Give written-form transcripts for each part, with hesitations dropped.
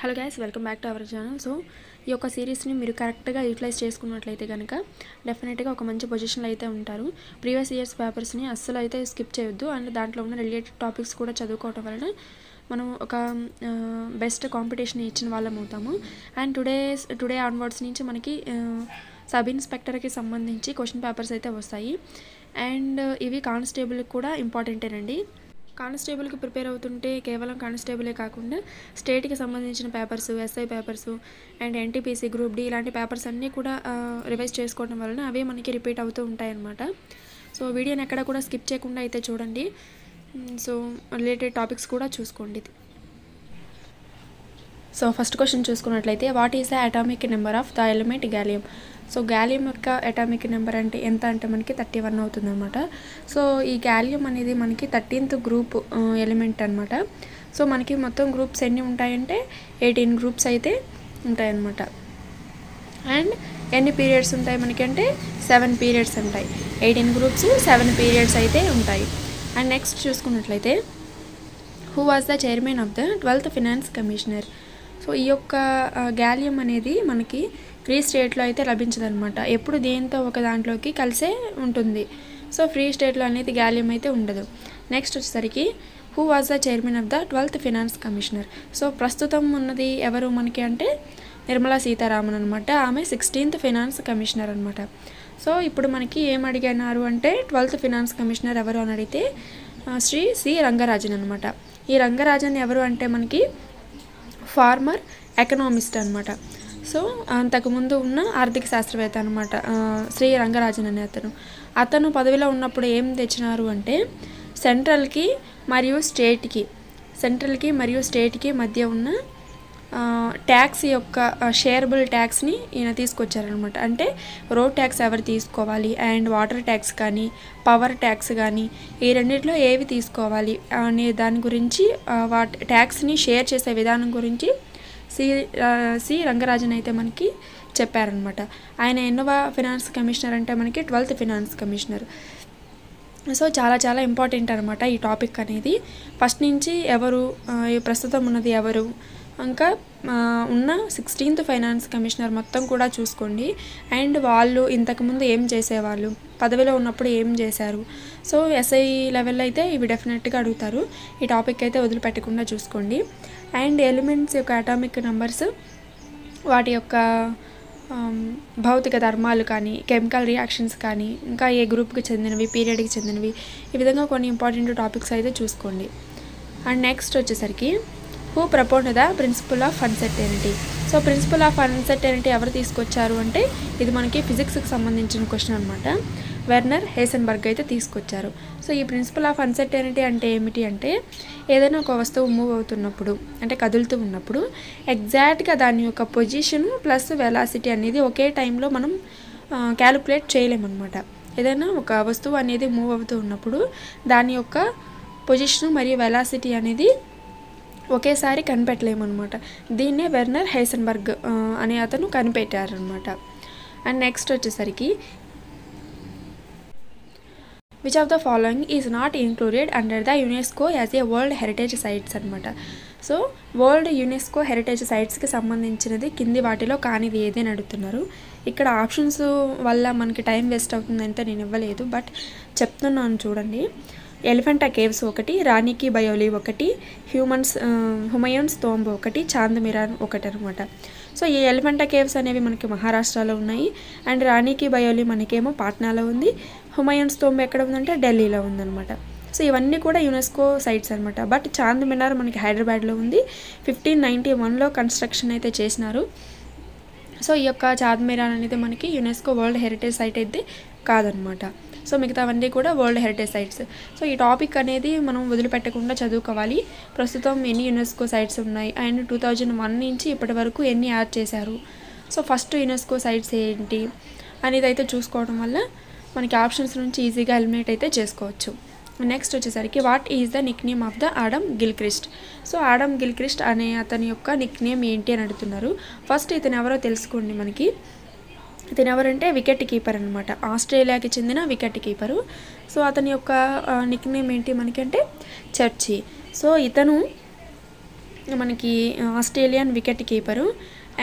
Hello guys, welcome back to our channel. So ఈ యొక్క సిరీస్ని మీరు కరెక్ట్గా యూటిలైజ్ చేసుకున్నట్లయితే కనుక డెఫినెట్గా ఒక మంచి పొజిషన్లో అయితే ఉంటారు. ప్రీవియస్ ఇయర్స్ పేపర్స్ని అస్సలు అయితే స్కిప్ చేయొద్దు. అండ్ దాంట్లో ఉన్న రిలేటెడ్ టాపిక్స్ కూడా చదువుకోవటం వలన మనం ఒక బెస్ట్ కాంపిటీషన్ ఇచ్చిన వాళ్ళం అవుతాము. అండ్ టుడే ఆన్వర్డ్స్ నుంచి మనకి సబ్ ఇన్స్పెక్టర్కి సంబంధించి క్వశ్చన్ పేపర్స్ అయితే వస్తాయి. అండ్ ఇవి కానిస్టేబుల్కి కూడా ఇంపార్టెంటేనండి. కానిస్టేబుల్కి ప్రిపేర్ అవుతుంటే కేవలం కానిస్టేబులే కాకుండా స్టేట్కి సంబంధించిన papers, SI papers and NTPC, group D ఇలాంటి పేపర్స్ అన్నీ కూడా రివైజ్ చేసుకోవడం వలన అవే మనకి రిపీట్ అవుతూ ఉంటాయన్నమాట. సో వీడియోని ఎక్కడ కూడా స్కిప్ చేయకుండా అయితే చూడండి. సో రిలేటెడ్ టాపిక్స్ కూడా చూసుకోండి. సో ఫస్ట్ క్వశ్చన్ చూసుకున్నట్లయితే, what is the atomic number of the element gallium? So gallium యొక్క అటామిక్ నెంబర్ అంటే ఎంత అంటే మనకి 31 అవుతుంది అనమాట. సో ఈ గ్యాలియం అనేది మనకి 13th గ్రూప్ ఎలిమెంట్ అనమాట. సో మనకి మొత్తం గ్రూప్స్ ఎన్ని ఉంటాయంటే 18 గ్రూప్స్ అయితే ఉంటాయన్నమాట. అండ్ ఎన్ని పీరియడ్స్ ఉంటాయి మనకి అంటే 7 పీరియడ్స్ ఉంటాయి. 18 గ్రూప్స్ 7 పీరియడ్స్ అయితే ఉంటాయి. అండ్ నెక్స్ట్ చూసుకున్నట్లయితే, who was the chairman of the 12th finance commissioner? So ఈ యొక్క గ్యాలియం అనేది మనకి ఫ్రీ స్టేట్లో అయితే లభించదనమాట. ఎప్పుడు దేంతో ఒక దాంట్లోకి కలిసే ఉంటుంది. సో ఫ్రీ స్టేట్లో అనేది గ్యాలియం అయితే ఉండదు. నెక్స్ట్ వచ్చేసరికి, who was the chairman of the 12th finance commissioner? So ప్రస్తుతం ఉన్నది ఎవరు మనకి అంటే నిర్మలా సీతారామన్ అనమాట. ఆమె 16th ఫినాన్స్ కమిషనర్ అనమాట. సో ఇప్పుడు మనకి ఏం అడిగినారు అంటే 12th ఫినాన్స్ కమిషనర్ ఎవరు అని అడిగితే శ్రీ సి రంగరాజన్ అనమాట. ఈ రంగరాజన్ ఎవరు అంటే మనకి ఫార్మర్ ఎకనామిస్ట్ అనమాట. సో అంతకుముందు ఉన్న ఆర్థిక శాస్త్రవేత్త అనమాట శ్రీ రంగరాజన్ అనే అతను పదవిలో ఉన్నప్పుడు ఏం తెచ్చినారు అంటే సెంట్రల్కి మరియు స్టేట్కి మధ్య ఉన్న ట్యాక్స్ యొక్క షేరబుల్ ట్యాక్స్ని ఈయన తీసుకొచ్చారనమాట. అంటే రోడ్ ట్యాక్స్ ఎవరు తీసుకోవాలి, అండ్ వాటర్ ట్యాక్స్ కానీ పవర్ ట్యాక్స్ కానీ ఈ రెండింటిలో ఏవి తీసుకోవాలి అనే దాని గురించి ట్యాక్స్ని షేర్ చేసే విధానం గురించి సి రంగరాజన్ అయితే మనకి చెప్పారనమాట. ఆయన ఎన్నవ ఫినాన్స్ కమిషనర్ అంటే మనకి 12th ఫినాన్స్ కమిషనర్. సో చాలా చాలా ఇంపార్టెంట్ అనమాట ఈ టాపిక్ అనేది. ఫస్ట్ నుంచి ఎవరు, ప్రస్తుతం ఉన్నది ఎవరు, ఇంకా ఉన్న 16th ఫైనాన్స్ కమిషనర్ మొత్తం కూడా చూసుకోండి. అండ్ వాళ్ళు ఇంతకుముందు ఏం చేసేవాళ్ళు, పదవిలో ఉన్నప్పుడు ఏం చేశారు. సో ఎస్ఐ లెవెల్లో అయితే ఇవి డెఫినెట్గా అడుగుతారు. ఈ టాపిక్ అయితే వదిలిపెట్టకుండా చూసుకోండి. అండ్ ఎలిమెంట్స్ యొక్క అటామిక్ నెంబర్స్, వాటి యొక్క భౌతిక ధర్మాలు కానీ, కెమికల్ రియాక్షన్స్ కానీ, ఇంకా ఏ గ్రూప్కి చెందినవి, పీరియడ్కి చెందినవి, ఈ విధంగా కొన్ని ఇంపార్టెంట్ టాపిక్స్ అయితే చూసుకోండి. అండ్ నెక్స్ట్ వచ్చేసరికి, who proposed the principle of uncertainty? So principle of uncertainty ఎవరు తీసుకొచ్చారు అంటే ఇది మనకి ఫిజిక్స్కి సంబంధించిన క్వశ్చన్ అనమాట. వెర్నర్ హేసన్బర్గ్ అయితే తీసుకొచ్చారు. సో ఈ ప్రిన్సిపల్ ఆఫ్ అన్సర్టెనిటీ అంటే ఏమిటి అంటే, ఏదైనా ఒక వస్తువు మూవ్ అవుతున్నప్పుడు అంటే కదులుతూ ఉన్నప్పుడు ఎగ్జాక్ట్గా దాని యొక్క పొజిషన్ ప్లస్ వెలాసిటీ అనేది ఒకే టైంలో మనం క్యాలిక్యులేట్ చేయలేమన్నమాట. ఏదైనా ఒక వస్తువు అనేది మూవ్ అవుతూ ఉన్నప్పుడు దాని యొక్క పొజిషన్ మరియు వెలాసిటీ అనేది ఒకేసారి కనిపెట్టలేమన్నమాట. దీన్నే వెర్నర్ హేసన్బర్గ్ అనే అతను కనిపెట్టారనమాట. అండ్ నెక్స్ట్ వచ్చేసరికి, which of the following is not included under the UNESCO as a world heritage sites అనమాట. సో వరల్డ్ యునెస్కో హెరిటేజ్ సైట్స్కి సంబంధించినది కింది వాటిలో కానిది ఏది అని అడుగుతున్నారు. ఇక్కడ ఆప్షన్స్ వల్ల మనకి టైం వేస్ట్ అవుతుందంటే నేను ఇవ్వలేదు, బట్ చెప్తున్నాను చూడండి. ఎలిఫెంటా కేవ్స్ ఒకటి, రాణి కీ బయోలీ ఒకటి, హుమయూన్స్ టోంబ్ ఒకటి, చాందమిరాన్ ఒకటి అనమాట. సో ఈ ఎలిఫెంటా కేవ్స్ అనేవి మనకి మహారాష్ట్రలో ఉన్నాయి. అండ్ రాణి కీ బయోలీ మనకేమో పాట్నాలో ఉంది. హుమయూన్స్ టోంబ్ ఎక్కడ ఉందంటే ఢిల్లీలో ఉందన్నమాట. సో ఇవన్నీ కూడా యునెస్కో సైట్స్ అనమాట. బట్ చాందమినార్ మనకి హైదరాబాద్లో ఉంది. 1591లో కన్స్ట్రక్షన్ అయితే చేసినారు. సో ఈ యొక్క చాందమినార్ అనేది మనకి యునెస్కో వరల్డ్ హెరిటేజ్ సైట్ అయితే కాదనమాట. సో మిగతావన్నీ కూడా వరల్డ్ హెరిటేజ్ సైట్స్. సో ఈ టాపిక్ అనేది మనం వదిలిపెట్టకుండా చదువుకోవాలి. ప్రస్తుతం ఎన్ని యునెస్కో సైట్స్ ఉన్నాయి, అండ్ 2001 నుంచి ఇప్పటి వరకు ఎన్ని యాడ్ చేశారు, సో ఫస్ట్ యునెస్కో సైట్స్ ఏంటి అనేది అయితే చూసుకోవడం వల్ల మనకి ఆప్షన్స్ నుంచి ఈజీగా ఎలిమినేట్ అయితే చేసుకోవచ్చు. నెక్స్ట్ వచ్చేసరికి, what is the Nick name of the Adam Gilchrist? So Adam Gilchrist అనే అతని యొక్క నిక్ నేమ్ ఏంటి అని అడుగుతున్నారు. ఫస్ట్ ఇతను ఎవరో తెలుసుకోండి. మనకి ఇతను ఎవరంటే వికెట్ కీపర్ అనమాట. ఆస్ట్రేలియాకి చెందిన వికెట్ కీపరు. సో అతని యొక్క నిక్ నేమ్ ఏంటి మనకి అంటే చర్చి. సో ఇతను మనకి ఆస్ట్రేలియన్ వికెట్ కీపరు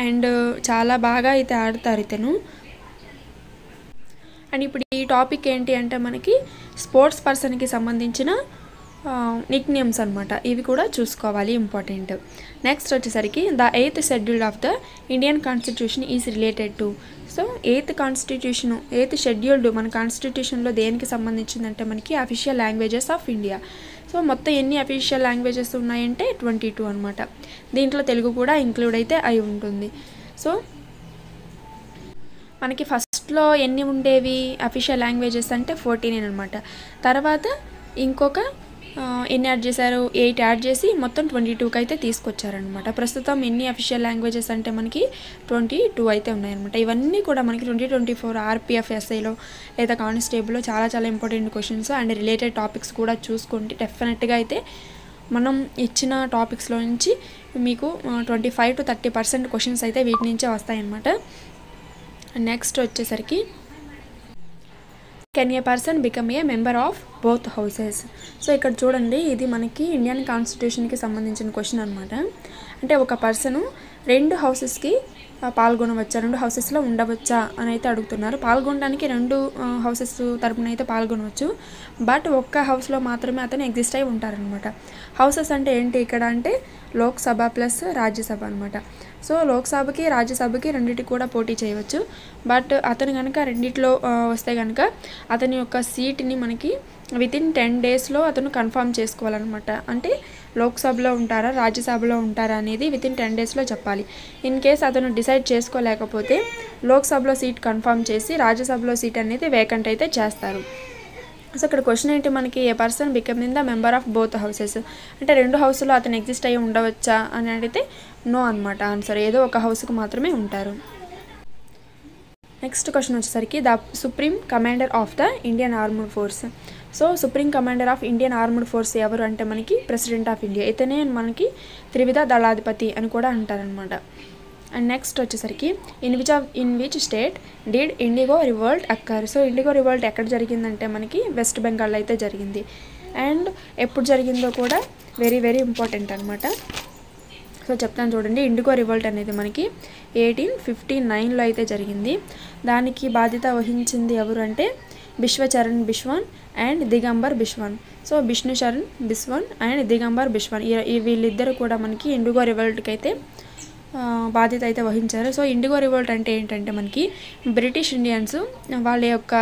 అండ్ చాలా బాగా అయితే ఆడతారు ఇతను. అండ్ ఇప్పుడు ఈ టాపిక్ ఏంటి అంటే మనకి స్పోర్ట్స్ పర్సన్కి సంబంధించిన నిక్ నేమ్స్ అనమాట, ఇవి కూడా చూసుకోవాలి, ఇంపార్టెంట్. నెక్స్ట్ వచ్చేసరికి the 8th schedule of the Indian constitution is related to. So 8th scheduled మన కాన్స్టిట్యూషన్లో దేనికి సంబంధించిందంటే మనకి official languages of India. So మొత్తం ఎన్ని అఫీషియల్ లాంగ్వేజెస్ ఉన్నాయంటే 22 అనమాట. దీంట్లో తెలుగు కూడా ఇంక్లూడ్ అయితే అయి ఉంటుంది. సో మనకి ఫస్ట్లో ఎన్ని ఉండేవి అఫీషియల్ లాంగ్వేజెస్ అంటే 14 అనమాట. తర్వాత ఇంకొక ఎన్ని యాడ్ చేశారు, 8 యాడ్ చేసి మొత్తం 22కి అయితే తీసుకొచ్చారనమాట. ప్రస్తుతం ఎన్ని అఫీషియల్ లాంగ్వేజెస్ అంటే మనకి 22 అయితే ఉన్నాయన్నమాట. ఇవన్నీ కూడా మనకి 2024 ఆర్పిఎఫ్ ఎస్ఐలో లేదా కానిస్టేబుల్లో చాలా చాలా important questions and related topics కూడా చూసుకుంటే డెఫినెట్గా అయితే మనం ఇచ్చిన టాపిక్స్లో నుంచి మీకు 25 to 30% క్వశ్చన్స్ అయితే వీటి నుంచే వస్తాయన్నమాట. నెక్స్ట్ వచ్చేసరికి can A person become a member of both houses. So ఇక్కడ చూడండి, ఇది మనకి ఇండియన్ కాన్స్టిట్యూషన్కి సంబంధించిన క్వశ్చన్ అనమాట. అంటే ఒక పర్సను 2 హౌసెస్కి పాల్గొనవచ్చా, 2 హౌసెస్లో ఉండవచ్చా అని అయితే అడుగుతున్నారు. పాల్గొనడానికి 2 హౌసెస్ తరపున అయితే పాల్గొనవచ్చు, బట్ ఒక్క హౌస్లో మాత్రమే అతను ఎగ్జిస్ట్ అయి ఉంటారనమాట. హౌసెస్ అంటే ఏంటి ఇక్కడ అంటే లోక్సభ ప్లస్ రాజ్యసభ అనమాట. సో లోక్సభకి రాజ్యసభకి రెండింటికి కూడా పోటీ చేయవచ్చు, బట్ అతను కనుక రెండిట్లో వస్తే కనుక అతని యొక్క సీట్ని మనకి వితిన్ 10 daysలో అతను కన్ఫర్మ్ చేసుకోవాలన్నమాట. అంటే లోక్సభలో ఉంటారా రాజ్యసభలో ఉంటారా అనేది వితిన్ 10 daysలో చెప్పాలి. ఇన్ కేస్ అతను డిసైడ్ చేసుకోలేకపోతే లోక్సభలో సీట్ కన్ఫర్మ్ చేసి రాజ్యసభలో సీట్ అనేది వేకెంట్ అయితే చేస్తారు. సో ఇక్కడ క్వశ్చన్ ఏంటి మనకి, a person becoming the member of both houses అంటే 2 హౌస్లో అతను ఎగ్జిస్ట్ అయ్యి ఉండవచ్చా అని అడిగితే నో అనమాట ఆన్సర్, ఏదో ఒక హౌస్కి మాత్రమే ఉంటారు. నెక్స్ట్ క్వశ్చన్ వచ్చేసరికి the supreme commander of the Indian armed force. So supreme commander of Indian armed force ఎవరు అంటే మనకి ప్రెసిడెంట్ ఆఫ్ ఇండియా. ఇతనే మనకి త్రివిధ దళాధిపతి అని కూడా అంటారనమాట. అండ్ నెక్స్ట్ వచ్చేసరికి in which state did indigo revolt occur. So indigo revolt ఎక్కడ జరిగిందంటే మనకి వెస్ట్ బెంగాల్లో అయితే జరిగింది. అండ్ ఎప్పుడు జరిగిందో కూడా వెరీ వెరీ ఇంపార్టెంట్ అనమాట. సో చెప్తాను చూడండి, ఇండిగో రివోల్ట్ అనేది మనకి 1859లో అయితే జరిగింది. దానికి బాధ్యత వహించింది ఎవరు అంటే Bishwacharan Biswas and Digambar Biswas. So Bishnucharan Biswas and Digambar Biswas వీళ్ళిద్దరు కూడా మనకి ఇండిగో రివోల్ట్కి అయితే బాధ్యత అయితే వహించారు. సో ఇండిగో రివోల్ట్ అంటే ఏంటంటే మనకి బ్రిటిష్ ఇండియన్స్ వాళ్ళ యొక్క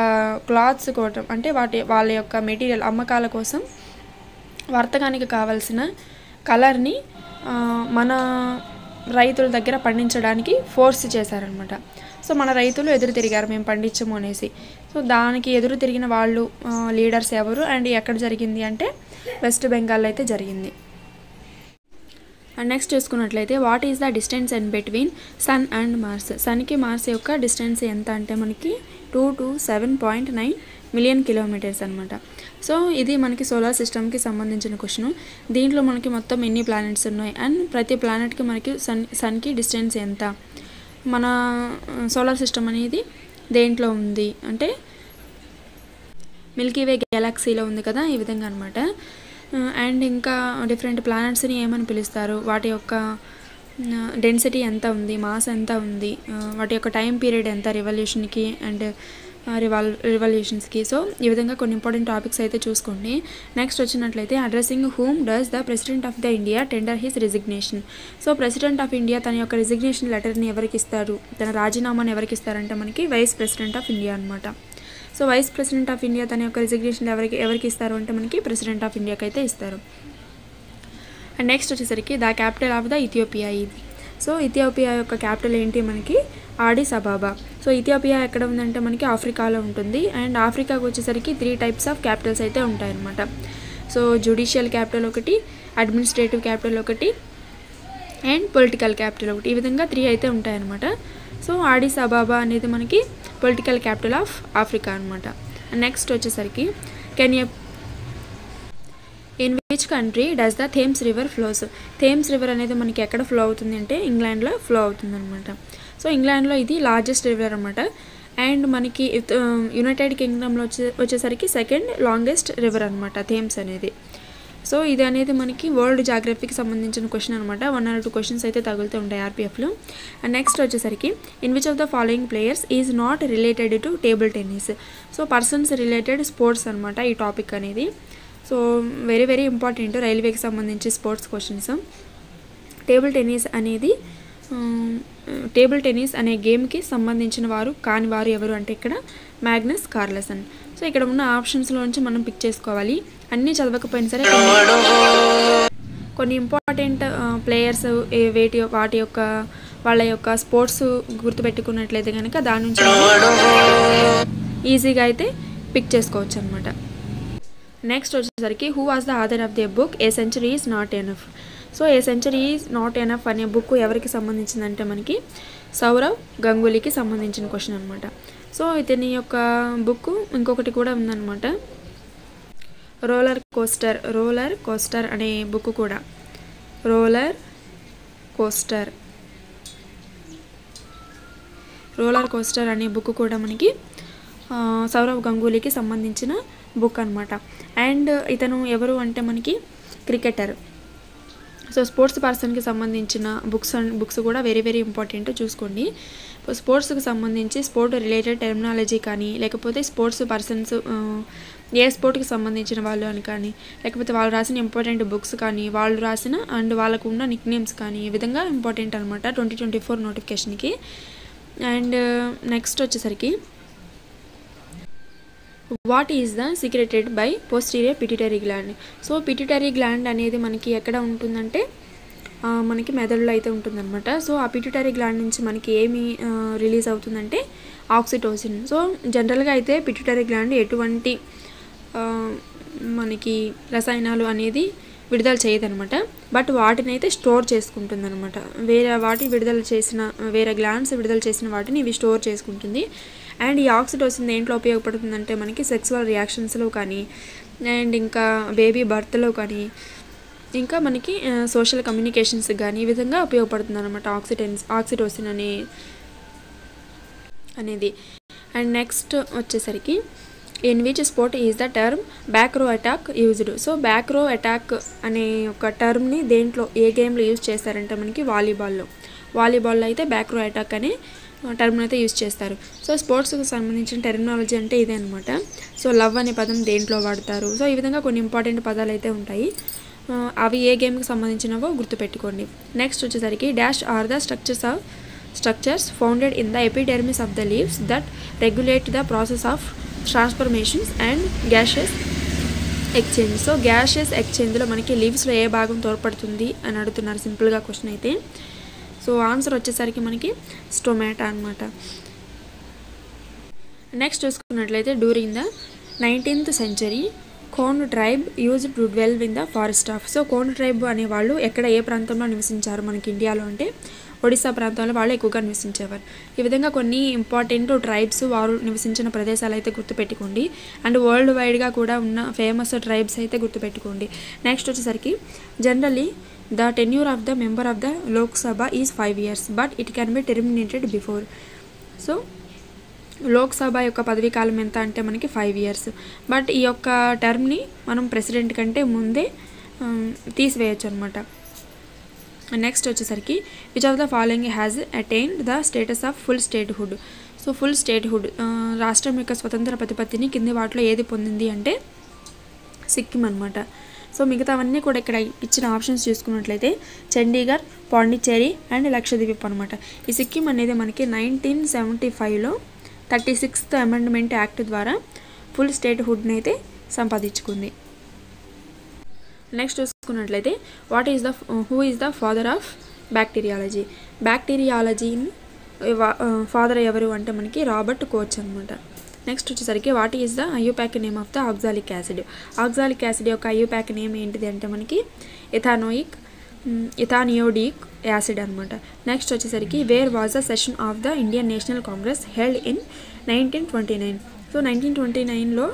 క్లాత్స్ కోసం అంటే వాళ్ళ యొక్క మెటీరియల్ అమ్మకాల కోసం వర్తకానికి కావాల్సిన కలర్ని మన రైతుల దగ్గర పండించడానికి ఫోర్స్ చేశారనమాట. సో మన రైతులు ఎదురు తిరిగారు మేము పండించము అనేసి. సో దానికి ఎదురు తిరిగిన వాళ్ళు లీడర్స్ ఎవరు అండ్ ఎక్కడ జరిగింది అంటే వెస్ట్ బెంగాల్లో అయితే జరిగింది. అండ్ నెక్స్ట్ చూసుకున్నట్లయితే what is the distance in between sun and Mars. సన్కి మార్స్ యొక్క డిస్టెన్స్ ఎంత అంటే మనకి 2 to 7.9 మిలియన్ కిలోమీటర్స్ అనమాట. సో ఇది మనకి సోలార్ సిస్టమ్కి సంబంధించిన క్వశ్చన్. దీంట్లో మనకి మొత్తం ఎన్ని ప్లానెట్స్ ఉన్నాయి అండ్ ప్రతి ప్లానెట్కి మనకి సన్కి డిస్టెన్స్ ఎంత, మన సోలార్ సిస్టమ్ అనేది దేంట్లో ఉంది అంటే మిల్కీవే గెలాక్సీలో ఉంది కదా, ఈ విధంగా అనమాట. అండ్ ఇంకా డిఫరెంట్ ప్లానెట్స్ని ఏమని పిలుస్తారు, వాటి యొక్క డెన్సిటీ ఎంత ఉంది, మాస్ ఎంత ఉంది, వాటి యొక్క టైం పీరియడ్ ఎంత రివల్యూషన్కి అండ్ రివల్యూషన్స్కి. సో ఈ విధంగా కొన్ని ఇంపార్టెంట్ టాపిక్స్ అయితే చూసుకోండి. నెక్స్ట్ వచ్చినట్లయితే addressing whom does the president of the India tender his resignation. So president of India తన యొక్క రిజిగ్నేషన్ లెటర్ని ఎవరికి ఇస్తారు, తన రాజీనామాని ఎవరికి ఇస్తారంటే మనకి వైస్ ప్రెసిడెంట్ ఆఫ్ ఇండియా అనమాట. So vice president of India తన యొక్క రిజిగ్నేషన్ ఎవరికి ఇస్తారు అంటే మనకి ప్రెసిడెంట్ ఆఫ్ ఇండియాకి అయితే ఇస్తారు. అండ్ నెక్స్ట్ వచ్చేసరికి the capital of the Ethiopia ఇది. సో ఇథియోపియా యొక్క క్యాపిటల్ ఏంటి మనకి ఆడిస్ అబాబా. సో ఇథియోపియా ఎక్కడ ఉందంటే మనకి ఆఫ్రికాలో ఉంటుంది. అండ్ ఆఫ్రికాకు వచ్చేసరికి 3 types ఆఫ్ క్యాపిటల్స్ అయితే ఉంటాయన్నమాట. సో జ్యుడిషియల్ క్యాపిటల్ ఒకటి, అడ్మినిస్ట్రేటివ్ క్యాపిటల్ ఒకటి అండ్ పొలిటికల్ క్యాపిటల్ ఒకటి, ఈ విధంగా 3 అయితే ఉంటాయన్నమాట. సో ఆడిస్ అబాబా అనేది మనకి పొలిటికల్ క్యాపిటల్ ఆఫ్ ఆఫ్రికా అనమాట. నెక్స్ట్ వచ్చేసరికి in which country does the Thames river flows. Thames river అనేది మనకి ఎక్కడ ఫ్లో అవుతుంది అంటే ఇంగ్లాండ్లో ఫ్లో అవుతుంది అనమాట. సో ఇంగ్లాండ్లో ఇది లార్జెస్ట్ రివర్ అనమాట. అండ్ మనకి యునైటెడ్ కింగ్డమ్లో వచ్చేసరికి 2nd లాంగెస్ట్ రివర్ అనమాట థేమ్స్ అనేది. సో ఇది అనేది మనకి వరల్డ్ జాగ్రఫీకి సంబంధించిన క్వశ్చన్ అనమాట. 1 or 2 క్వశ్చన్స్ అయితే తగులుతూ ఉంటాయి ఆర్పిఎఫ్లో. అండ్ నెక్స్ట్ వచ్చేసరికి in which of the following players is not related to table tennis. So persons related sports అనమాట ఈ టాపిక్ అనేది. సో వెరీ వెరీ ఇంపార్టెంట్ రైల్వేకి సంబంధించి స్పోర్ట్స్ క్వశ్చన్స్. టేబుల్ టెన్నిస్ అనే గేమ్కి సంబంధించిన వారు కాని వారు ఎవరు అంటే ఇక్కడ మ్యాగ్నస్ కార్ల్సన్. సో ఇక్కడ ఉన్న ఆప్షన్స్లోంచి మనం పిక్ చేసుకోవాలి. అన్నీ చదవకపోయినా సరే కొన్ని ఇంపార్టెంట్ ప్లేయర్స్ వాటి యొక్క వాళ్ళ యొక్క స్పోర్ట్స్ గుర్తుపెట్టుకున్నట్లయితే కనుక దాని నుంచి ఈజీగా అయితే పిక్ చేసుకోవచ్చు అనమాట. నెక్స్ట్ వచ్చేసరికి who was the author of the book a century is not enough. So a century is not enough అనే బుక్ ఎవరికి సంబంధించిందంటే మనకి సౌరవ్ గంగూలీకి సంబంధించిన క్వశ్చన్ అనమాట. సో ఇతని యొక్క బుక్ ఇంకొకటి కూడా ఉందన్నమాట, రోలర్ కోస్టర్ అనే బుక్ కూడా. రోలర్ కోస్టర్ అనే బుక్ కూడా మనకి సౌరవ్ గంగూలీకి సంబంధించిన బుక్ అనమాట. అండ్ ఇతను ఎవరు అంటే మనకి క్రికెటర్. సో స్పోర్ట్స్ పర్సన్కి సంబంధించిన బుక్స్ కూడా వెరీ వెరీ ఇంపార్టెంట్ చూసుకోండి. స్పోర్ట్స్కి సంబంధించి స్పోర్ట్ రిలేటెడ్ టెర్మినాలజీ కానీ, లేకపోతే స్పోర్ట్స్ పర్సన్స్ ఏ స్పోర్ట్కి సంబంధించిన వాళ్ళు అని కానీ, లేకపోతే వాళ్ళు రాసిన ఇంపార్టెంట్ బుక్స్ కానీ, వాళ్ళు రాసిన అండ్ వాళ్ళకు ఉన్న నిక్ నేమ్స్ కానీ, ఈ విధంగా ఇంపార్టెంట్ అనమాట 2024 నోటిఫికేషన్కి. అండ్ నెక్స్ట్ వచ్చేసరికి what is the secreted by posterior pituitary gland. So pituitary gland అనేది మనకి ఎక్కడ ఉంటుందంటే మనకి మెదడులో అయితే ఉంటుందన్నమాట. సో ఆ పిట్యూటరీ గ్లాండ్ నుంచి మనకి ఏమి రిలీజ్ అవుతుందంటే ఆక్సిటోసిన్. సో జనరల్గా అయితే పిట్యూటరీ గ్లాండ్ ఎటువంటి మనకి రసాయనాలు అనేది విడుదల చేయదనమాట. బట్ వాటిని అయితే స్టోర్ చేసుకుంటుంది అనమాట. వేరే గ్లాండ్స్ విడుదల చేసిన వాటిని ఇవి స్టోర్ చేసుకుంటుంది. అండ్ ఈ ఆక్సిటోసిన్ దేంట్లో ఉపయోగపడుతుందంటే మనకి సెక్సువల్ రియాక్షన్స్లో కానీ, అండ్ ఇంకా బేబీ బర్త్లో కానీ, ఇంకా మనకి సోషల్ కమ్యూనికేషన్స్ కానీ ఈ విధంగా ఉపయోగపడుతుంది అనమాట ఆక్సిటోసిన్ అనేది. అండ్ నెక్స్ట్ వచ్చేసరికి in which sport is the term back row attack used. So back row attack అనే ఒక టర్మ్ని దేంట్లో ఏ గేమ్లో యూజ్ చేస్తారంటే మనకి వాలీబాల్లో అయితే బ్యాక్రో అటాక్ అనే టర్మ్ని అయితే యూజ్ చేస్తారు. సో స్పోర్ట్స్కి సంబంధించిన టెర్మినాలజీ అంటే ఇదే అనమాట. సో లవ్ అనే పదం దేంట్లో వాడతారు. సో ఈ విధంగా కొన్ని ఇంపార్టెంట్ పదాలు అయితే ఉంటాయి. అవి ఏ గేమ్కి సంబంధించినవో గుర్తుపెట్టుకోండి. నెక్స్ట్ వచ్చేసరికి dash are the structures founded in the epidermis of the leaves that regulate the process of transformations and gases exchange. So gases ఎక్స్చేంజ్లో మనకి లీవ్స్లో ఏ భాగం తోడ్పడుతుంది అని అడుగుతున్నారు సింపుల్గా క్వశ్చన్ అయితే. సో ఆన్సర్ వచ్చేసరికి మనకి స్టొమాటా అనమాట. నెక్స్ట్ చూసుకున్నట్లయితే during the 19th century Kond tribe use to dwell in the forest of. So Kond tribe అనేవాళ్ళు ఏ ప్రాంతంలో నివసించారు మనకి ఇండియాలో అంటే ఒడిశా ప్రాంతంలో వాళ్ళు ఎక్కువగా నివసించేవారు. ఈ విధంగా కొన్ని ఇంపార్టెంట్ ట్రైబ్స్ వారు నివసించిన ప్రదేశాలు అయితే గుర్తుపెట్టుకోండి. అండ్ వరల్డ్ వైడ్గా కూడా ఉన్న ఫేమస్ ట్రైబ్స్ అయితే గుర్తుపెట్టుకోండి. నెక్స్ట్ వచ్చేసరికి generally the tenure of the member of the Lok Sabha is 5 years but it can be terminated before. So Lok Sabha యొక్క పదవీ కాలం ఎంత అంటే మనకి 5 years. బట్ ఈ యొక్క టర్మ్ని మనం ప్రెసిడెంట్ కంటే ముందే తీసివేయచ్చు అనమాట. నెక్స్ట్ వచ్చేసరికి which of the following has attained the status of full statehood. So full statehood రాష్ట్రం యొక్క స్వతంత్ర ప్రతిపత్తిని కింది వాటిలో ఏది పొందింది అంటే సిక్కిం అనమాట. సో మిగతావన్నీ కూడా ఇక్కడ ఇచ్చిన ఆప్షన్స్ చూసుకున్నట్లయితే చండీగఢ్, పాండిచ్చేరి అండ్ లక్షద్వీప్ అనమాట. ఈ సిక్కిం అనేది మనకి 1975లో 36th అమెండ్మెంట్ యాక్ట్ ద్వారా ఫుల్ స్టేట్హుడ్ని అయితే సంపాదించుకుంది. నెక్స్ట్ చూసుకున్నట్లయితే who is the father of bacteriology. బ్యాక్టీరియాలజీని ఫాదర్ ఎవరు అంటే మనకి రాబర్ట్ కోచ్ అనమాట. నెక్స్ట్ వచ్చేసరికి what is the IUPAC name of the oxalic acid. Oxalic acid యొక్క ఐయుపాక్ నేమ్ ఏంటిది అంటే మనకి ఇథానియోడిక్ యాసిడ్ అనమాట. నెక్స్ట్ వచ్చేసరికి where was the session of the Indian National Congress held in 1929. So 1929లో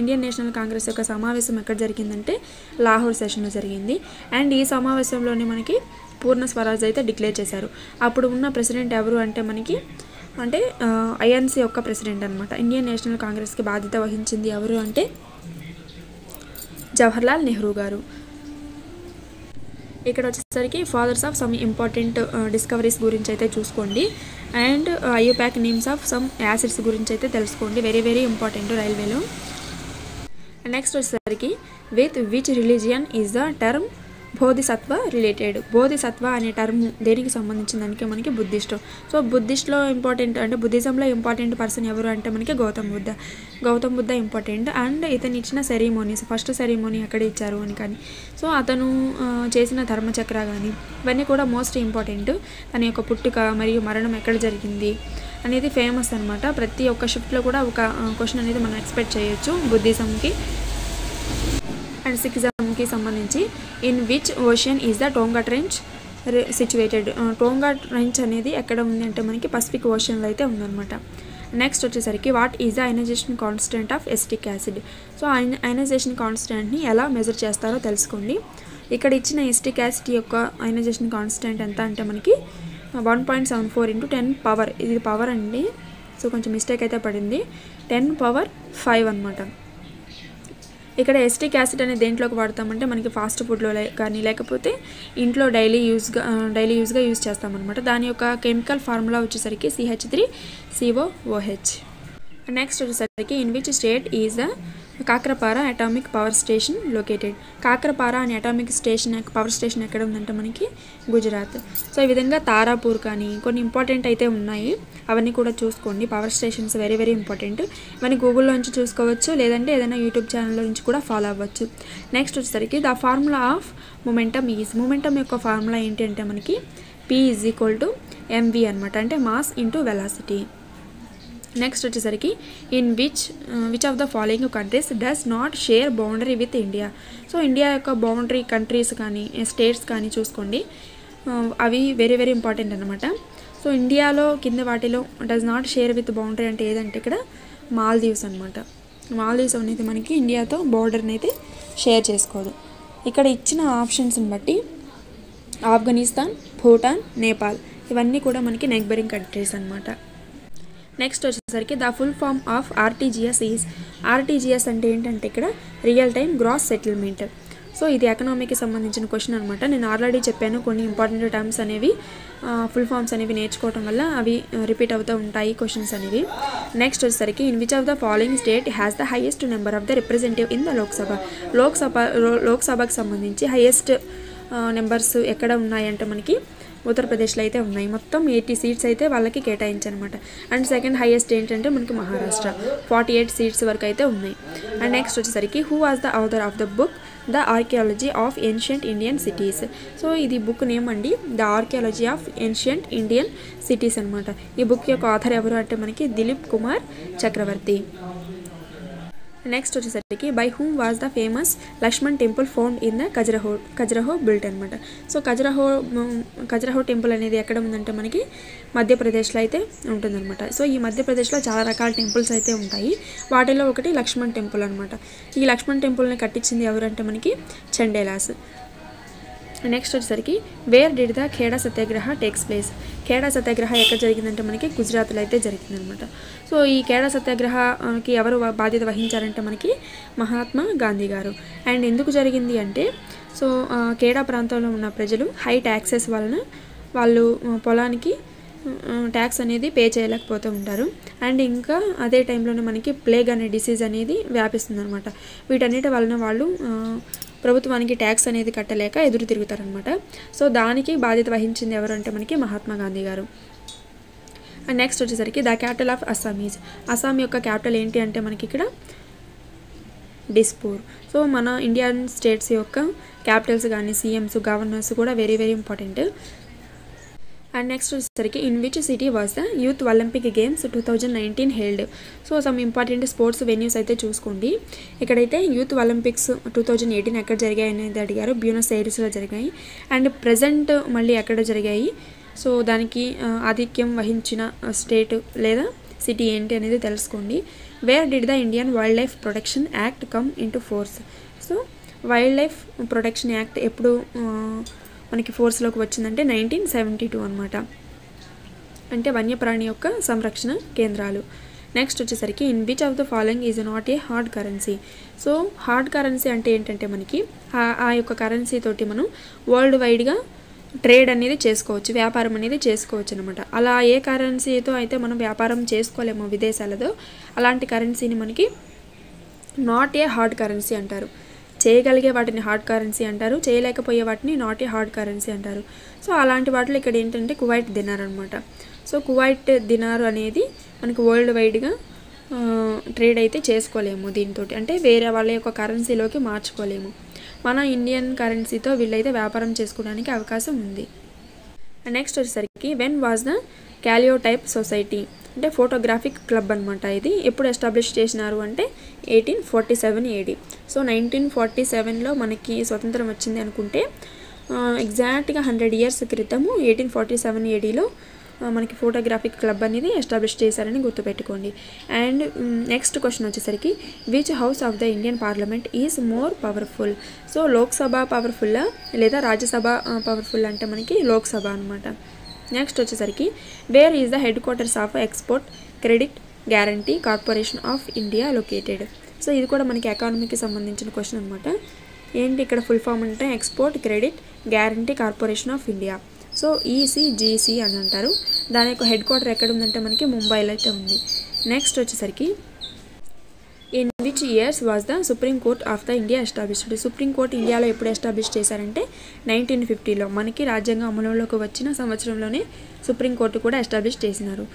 Indian National Congress యొక్క సమావేశం ఎక్కడ జరిగిందంటే లాహోర్ సెషన్లో జరిగింది. అండ్ ఈ సమావేశంలోనే మనకి పూర్ణ స్వరాజ్ అయితే డిక్లేర్ చేశారు. అప్పుడు ఉన్న ప్రెసిడెంట్ ఎవరు అంటే మనకి ఐఎన్సీ యొక్క ప్రెసిడెంట్ అనమాట. ఇండియన్ నేషనల్ కాంగ్రెస్కి బాధ్యత వహించింది ఎవరు అంటే జవహర్లాల్ నెహ్రూ గారు. ఇక్కడ వచ్చేసరికి fathers of some important discoveries గురించి అయితే చూసుకోండి. And IUPAC names of some acids గురించి అయితే తెలుసుకోండి. వెరీ వెరీ ఇంపార్టెంట్ రైల్వేలో. నెక్స్ట్ వచ్చేసరికి with which religion is the term Bodhisattva related. Bodhisattva అనే టర్మ్ దేనికి సంబంధించిందానికి మనకి బుద్ధిస్ట్. సో బుద్ధిస్ట్లో ఇంపార్టెంట్ అంటే బుద్ధిజంలో ఇంపార్టెంట్ పర్సన్ ఎవరు అంటే మనకి గౌతమ్ బుద్ధ ఇంపార్టెంట్. అండ్ ఇతను ఇచ్చిన సెరీమోనీస్, ఫస్ట్ సెరీమోనీ ఎక్కడ ఇచ్చారు అని కానీ, సో అతను చేసిన ధర్మచక్ర కానీ ఇవన్నీ కూడా మోస్ట్ ఇంపార్టెంట్. తన యొక్క పుట్టుక మరియు మరణం ఎక్కడ జరిగింది అనేది ఫేమస్ అనమాట. ప్రతి ఒక్క షిఫ్ట్లో కూడా ఒక క్వశ్చన్ అనేది మనం ఎక్స్పెక్ట్ చేయొచ్చు బుద్ధిజంకి అండ్ సిఖిజంకి సంబంధించి. In which ocean is the Tonga trench situated. Tonga trench అనేది ఎక్కడ ఉంది అంటే మనకి పసిఫిక్ ఓషన్లో అయితే ఉందన్నమాట. నెక్స్ట్ వచ్చేసరికి what is the ionisation constant of acetic acid. So ionisation కాన్స్టెంట్ని ఎలా మెజర్ చేస్తారో తెలుసుకోండి. ఇక్కడ ఇచ్చిన ఎసిటిక్ యాసిడ్ యొక్క అయనైజేషన్ కాన్స్టెంట్ ఎంత అంటే మనకి 1.74 × 10 పవర్, ఇది పవర్ అండి, సో కొంచెం మిస్టేక్ అయితే పడింది, 10⁵ అనమాట. ఇక్కడ ఎసిటిక్ యాసిడ్ అనేది దేంట్లోకి వాడతామంటే మనకి ఫాస్ట్ ఫుడ్లో కానీ లేకపోతే ఇంట్లో డైలీ యూజ్గా యూజ్ చేస్తామన్నమాట. దాని యొక్క కెమికల్ ఫార్ములా వచ్చేసరికి CH3COOH. నెక్స్ట్ వచ్చేసరికి in which state is the Kakrapar atomic power station located. Kakrapar అనే అటామిక్ పవర్ స్టేషన్ ఎక్కడ ఉందంటే మనకి గుజరాత్. సో ఈ విధంగా తారాపూర్ కానీ కొన్ని ఇంపార్టెంట్ అయితే ఉన్నాయి, అవన్నీ కూడా చూసుకోండి. Power stations very very important. ఇవన్నీ గూగుల్లో నుంచి చూసుకోవచ్చు, లేదంటే ఏదైనా యూట్యూబ్ ఛానల్లో నుంచి కూడా ఫాలో అవ్వచ్చు. నెక్స్ట్ వచ్చేసరికి the formula of momentum is. Momentum యొక్క ఫార్ములా ఏంటి అంటే మనకి P = mv అనమాట, అంటే మాస్ ఇంటూ వెలాసిటీ. నెక్స్ట్ వచ్చేసరికి in which of the following countries does not share boundary with India. So India యొక్క బౌండరీ కంట్రీస్ కానీ స్టేట్స్ కానీ చూసుకోండి, అవి వెరీ వెరీ ఇంపార్టెంట్ అనమాట. సో ఇండియాలో కింద వాటిలో does not share with boundary అంటే ఏదంటే ఇక్కడ మాల్దీవ్స్ అనమాట. మాల్దీవ్స్ అనేది మనకి ఇండియాతో బౌండర్ని అయితే షేర్ చేసుకోదు. ఇక్కడ ఇచ్చిన ఆప్షన్స్ని బట్టి ఆఫ్ఘనిస్తాన్, భూటాన్, నేపాల్ ఇవన్నీ కూడా మనకి నైబరింగ్ కంట్రీస్ అనమాట. నెక్స్ట్ వచ్చేసరికి the full form of RTGS is. RTGS అంటే ఏంటంటే ఇక్కడ real time gross settlement. So ఇది ఎకనామీకి సంబంధించిన క్వశ్చన్ అనమాట. నేను ఆల్రెడీ చెప్పాను కొన్ని ఇంపార్టెంట్ టర్మ్స్ అనేవి ఫుల్ ఫామ్స్ అనేవి నేర్చుకోవడం వల్ల అవి రిపీట్ అవుతూ ఉంటాయి క్వశ్చన్స్ అనేవి. నెక్స్ట్ వచ్చేసరికి in which of the following state has the highest number of the representative in the లోక్సభకు సంబంధించి హైయెస్ట్ నెంబర్స్ ఎక్కడ ఉన్నాయంటే మనకి ఉత్తరప్రదేశ్లో అయితే ఉన్నాయి. మొత్తం 80 సీట్స్ అయితే వాళ్ళకి కేటాయించనమాట. అండ్ సెకండ్ హైయెస్ట్ ఏంటంటే మనకి మహారాష్ట్ర 48 సీట్స్ వరకు అయితే ఉన్నాయి. అండ్ నెక్స్ట్ వచ్చేసరికి who was the author of the book the archaeology of ancient Indian cities. So ఇది బుక్ నేమ్ అండి, the archaeology of ancient Indian cities అనమాట. ఈ బుక్ యొక్క ఆథర్ ఎవరు అంటే మనకి దిలీప్ కుమార్ చక్రవర్తి. నెక్స్ట్ వచ్చేసరికి by whom was the famous Lakshman temple found in the Khajuraho built అనమాట. సో ఖజురహో టెంపుల్ అనేది ఎక్కడ ఉందంటే మనకి మధ్యప్రదేశ్లో అయితే ఉంటుందన్నమాట. సో ఈ మధ్యప్రదేశ్లో చాలా రకాల టెంపుల్స్ అయితే ఉంటాయి, వాటిలో ఒకటి లక్ష్మణ్ టెంపుల్ అనమాట. ఈ లక్ష్మణ్ టెంపుల్ని కట్టించింది ఎవరంటే మనకి చండేలాస్. నెక్స్ట్ వచ్చేసరికి where did the Kheda satyagraha takes place. Kheda satyagraha ఎక్కడ జరిగిందంటే మనకి గుజరాత్లో అయితే జరిగిందనమాట. సో ఈ ఖేడా సత్యాగ్రహకి ఎవరు బాధ్యత వహించారంటే మనకి మహాత్మా గాంధీ గారు. అండ్ ఎందుకు జరిగింది అంటే సో ఖేడా ప్రాంతంలో ఉన్న ప్రజలు హై ట్యాక్సెస్ వలన వాళ్ళు పొలానికి ట్యాక్స్ అనేది పే చేయలేకపోతూ ఉంటారు. అండ్ ఇంకా అదే టైంలోనే మనకి ప్లేగ్ అనే డిసీజ్ అనేది వ్యాపిస్తుంది అనమాట. వీటన్నిటి వలన వాళ్ళు ప్రభుత్వానికి ట్యాక్స్ అనేది కట్టలేక ఎదురు తిరుగుతారనమాట. సో దానికి బాధ్యత వహించింది ఎవరంటే మనకి మహాత్మా గాంధీ గారు. అండ్ నెక్స్ట్ వచ్చేసరికి the capital of Assamese. Assam యొక్క క్యాపిటల్ ఏంటి అంటే మనకి ఇక్కడ డిస్పూర్. సో మన ఇండియన్ స్టేట్స్ యొక్క క్యాపిటల్స్ కానీ సీఎంస్ గవర్నర్స్ కూడా very very important. And next వచ్చేసరికి in which city was the youth Olympic games 2019 held. So some important sports venues అయితే చూసుకోండి. ఇక్కడైతే యూత్ ఒలింపిక్స్ 2018 ఎక్కడ జరిగాయి అనేది అడిగారు. బ్యూనస్ ఐరిస్లో జరిగాయి. అండ్ ప్రజెంట్ మళ్ళీ ఎక్కడ జరిగాయి, సో దానికి ఆధిక్యం వహించిన స్టేట్ లేదా సిటీ ఏంటి అనేది తెలుసుకోండి. Wear did the Indian wild life protection act come into force. So wild life protection act ఎప్పుడు మనకి ఫోర్స్లోకి వచ్చిందంటే 1972 అనమాట. అంటే వన్యప్రాణి యొక్క సంరక్షణ కేంద్రాలు. నెక్స్ట్ వచ్చేసరికి in which of the following is not a hard currency. So hard currency అంటే ఏంటంటే మనకి ఆ యొక్క కరెన్సీ తోటి మనం వరల్డ్ వైడ్గా ట్రేడ్ అనేది చేసుకోవచ్చు, వ్యాపారం అనేది చేసుకోవచ్చు అనమాట. అలా ఏ కరెన్సీతో అయితే మనం వ్యాపారం చేసుకోలేమో విదేశాలతో, అలాంటి కరెన్సీని మనకి నాట్ ఏ హార్డ్ కరెన్సీ అంటారు. చేయగలిగే వాటిని హార్డ్ కరెన్సీ అంటారు, చేయలేకపోయే వాటిని నాట్ ఏ హార్డ్ కరెన్సీ అంటారు. సో అలాంటి వాటిలో ఇక్కడ ఏంటంటే కువైట్ దినార్ అనమాట. సో కువైట్ దినార్ అనేది మనకి వరల్డ్ వైడ్గా ట్రేడ్ అయితే చేసుకోలేము దీంతో, అంటే వేరే వాళ్ళ యొక్క కరెన్సీలోకి మార్చుకోలేము. మన ఇండియన్ కరెన్సీతో వీళ్ళైతే వ్యాపారం చేసుకోవడానికి అవకాశం ఉంది. నెక్స్ట్ వచ్చేసరికి వెన్ వాజ్ ద క్యాలియోటైప్ సొసైటీ, అంటే ఫోటోగ్రాఫిక్ క్లబ్ అనమాట. ఇది ఎప్పుడు ఎస్టాబ్లిష్ చేసినారు అంటే 1847 AD. సో 1947లో మనకి స్వతంత్రం వచ్చింది అనుకుంటే ఎగ్జాక్ట్గా 100 years క్రితము 1847 ADలో మనకి ఫోటోగ్రాఫిక్ క్లబ్ అనేది ఎస్టాబ్లిష్ చేశారని గుర్తుపెట్టుకోండి. అండ్ నెక్స్ట్ క్వశ్చన్ వచ్చేసరికి which house of the Indian parliament is more powerful. So Lok Sabha పవర్ఫుల్లా లేదా రాజ్యసభ పవర్ఫుల్ అంటే మనకి లోక్సభ అనమాట. నెక్స్ట్ వచ్చేసరికి where is the headquarters of export credit guarantee corporation of India located. So ఇది కూడా మనకి ఎకానమీకి సంబంధించిన క్వశ్చన్ అనమాట. ఏంటి ఇక్కడ ఫుల్ ఫామ్ అంటే export credit guarantee corporation of India. So ECGC అని అంటారు. దాని యొక్క హెడ్ క్వార్టర్ ఎక్కడ ఉందంటే మనకి ముంబైలో అయితే ఉంది. నెక్స్ట్ వచ్చేసరికి in which years was the supreme court of the India established. Supreme court ఇండియాలో ఎప్పుడు ఎస్టాబ్లిష్ చేశారంటే 1950లో. మనకి రాజ్యాంగం అమలులోకి వచ్చిన సంవత్సరంలోనే సుప్రీం కోర్టు కూడా ఎస్టాబ్లిష్ చేసినారు.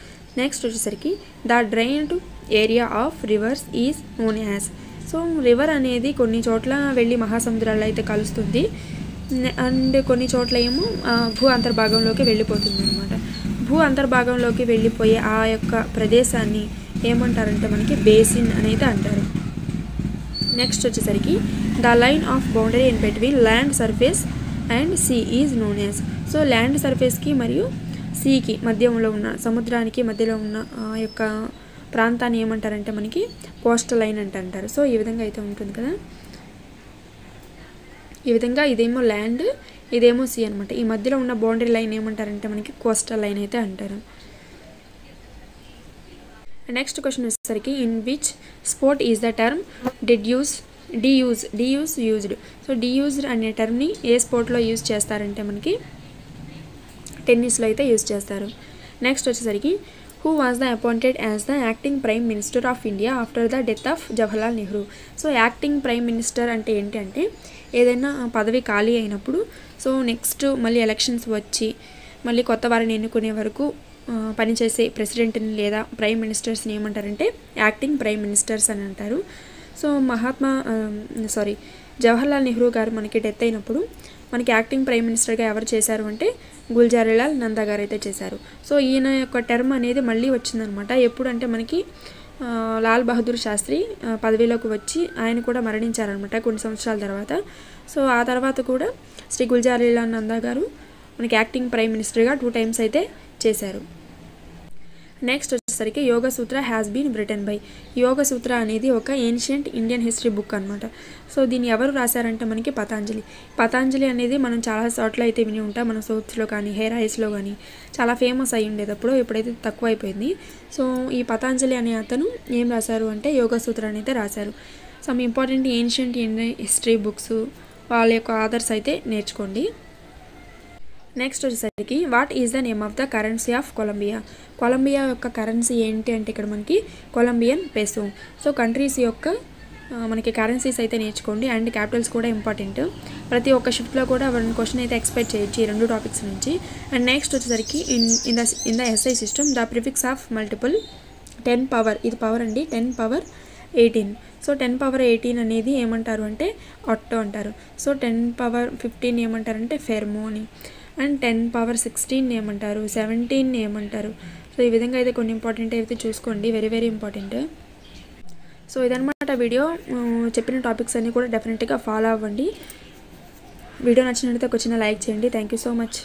నెక్స్ట్ వచ్చేసరికి the drained area of reverse is known as. So river అనేది కొన్ని చోట్ల వెళ్ళి మహాసముద్రాల్లో అయితే కలుస్తుంది, అండ్ కొన్ని చోట్ల ఏమో భూ అంతర్భాగంలోకి వెళ్ళిపోతుంది అనమాట. భూ అంతర్భాగంలోకి వెళ్ళిపోయే ఆ యొక్క ప్రదేశాన్ని ఏమంటారంటే మనకి బేసిన్ అనేది అంటారు. నెక్స్ట్ వచ్చేసరికి the line of boundary in between land surface and sea is known as. So land సర్ఫేస్కి మరియు సీకి మధ్యలో ఉన్న, సముద్రానికి మధ్యలో ఉన్న ఆ యొక్క ప్రాంతాన్ని ఏమంటారంటే మనకి కోస్టల్ లైన్ అంటే అంటారు. సో ఈ విధంగా అయితే ఉంటుంది కదా, ఈ విధంగా ఇదేమో ల్యాండ్, ఇదేమో సీ అనమాట. ఈ మధ్యలో ఉన్న బౌండరీ లైన్ ఏమంటారంటే మనకి కోస్టల్ లైన్ అయితే అంటారు. నెక్స్ట్ క్వశ్చన్ వచ్చేసరికి in which sport is the term used. So deuce అనే టర్మ్ని ఏ స్పోర్ట్లో యూజ్ చేస్తారంటే మనకి టెన్నిస్లో అయితే యూజ్ చేస్తారు. నెక్స్ట్ వచ్చేసరికి who was the appointed as the acting prime minister of India after the death of Jawaharlal Nehru. So acting prime minister అంటే ఏంటి అంటే ఏదైనా పదవి ఖాళీ అయినప్పుడు, సో నెక్స్ట్ మళ్ళీ ఎలక్షన్స్ వచ్చి మళ్ళీ కొత్త వారిని ఎన్నుకునే వరకు పనిచేసే ప్రెసిడెంట్ని లేదా ప్రైమ్ మినిస్టర్స్ని ఏమంటారంటే యాక్టింగ్ ప్రైమ్ మినిస్టర్స్ అని అంటారు. సో జవహర్లాల్ నెహ్రూ గారు మనకి డెత్ అయినప్పుడు మనకి యాక్టింగ్ ప్రైమ్ మినిస్టర్గా ఎవరు చేశారు అంటే గుల్జారీలాల్ నందా గారు అయితే చేశారు. సో ఈయన యొక్క టర్మ్ అనేది మళ్ళీ వచ్చిందనమాట. ఎప్పుడు అంటే మనకి లాల్ బహదూర్ శాస్త్రి పదవిలోకి వచ్చి ఆయన కూడా మరణించారనమాట కొన్ని సంవత్సరాల తర్వాత. సో ఆ తర్వాత కూడా శ్రీ గుల్జారీలాల్ నందా గారు మనకి యాక్టింగ్ ప్రైమ్ మినిస్టర్గా 2 times అయితే చేశారు. నెక్స్ట్ వచ్చేసరికి యోగ సూత్ర హ్యాస్ బీన్ రిటన్ బై. యోగ సూత్ర అనేది ఒక ఏన్షియంట్ ఇండియన్ హిస్టరీ బుక్ అనమాట. సో దీన్ని ఎవరు రాశారంటే మనకి పతాంజలి. పతాంజలి అనేది మనం చాలా చోట్ల అయితే విని ఉంటాం, మన సోప్స్లో కానీ హెయిర్ ఆయిల్స్లో కానీ చాలా ఫేమస్ అయ్యి ఉండేటప్పుడు, ఇప్పుడైతే తక్కువ అయిపోయింది. సో ఈ పతాంజలి అనే అతను ఏం రాశారు అంటే యోగ సూత్ర అయితే రాశారు. Some important ancient Indian history books వాళ్ళ యొక్క ఆథర్స్ అయితే నేర్చుకోండి. నెక్స్ట్ వచ్చేసరికి what is the name of the currency of Colombia. Colombia యొక్క కరెన్సీ ఏంటి అంటే ఇక్కడ మనకి కొలంబియన్ పెసో. సో కంట్రీస్ యొక్క మనకి కరెన్సీస్ అయితే నేర్చుకోండి, అండ్ క్యాపిటల్స్ కూడా ఇంపార్టెంట్. ప్రతి ఒక్క షిఫ్ట్లో కూడా 1 question అయితే ఎక్స్పెక్ట్ చేయొచ్చు ఈ 2 topics నుంచి. అండ్ నెక్స్ట్ వచ్చేసరికి in the SI system the prefix of multiple 10 power, ఇది పవర్ అండి, 10 power 18. సో 10 power 18 అనేది ఏమంటారు అంటే ఆట్టో అంటారు. సో 10 power 15 ఏమంటారంటే ఫెర్మో అని, అండ్ 10 power 16 ఏమంటారు, 17 ఏమంటారు. సో ఈ విధంగా అయితే కొన్ని ఇంపార్టెంట్ అయితే చూసుకోండి, వెరీ వెరీ ఇంపార్టెంట్. సో ఇదన్నమాట వీడియో. చెప్పిన టాపిక్స్ అన్నీ కూడా డెఫినెట్గా ఫాలో అవ్వండి. వీడియో నచ్చినట్లయితే ఒక చిన్న లైక్ చేయండి. Thank you so much.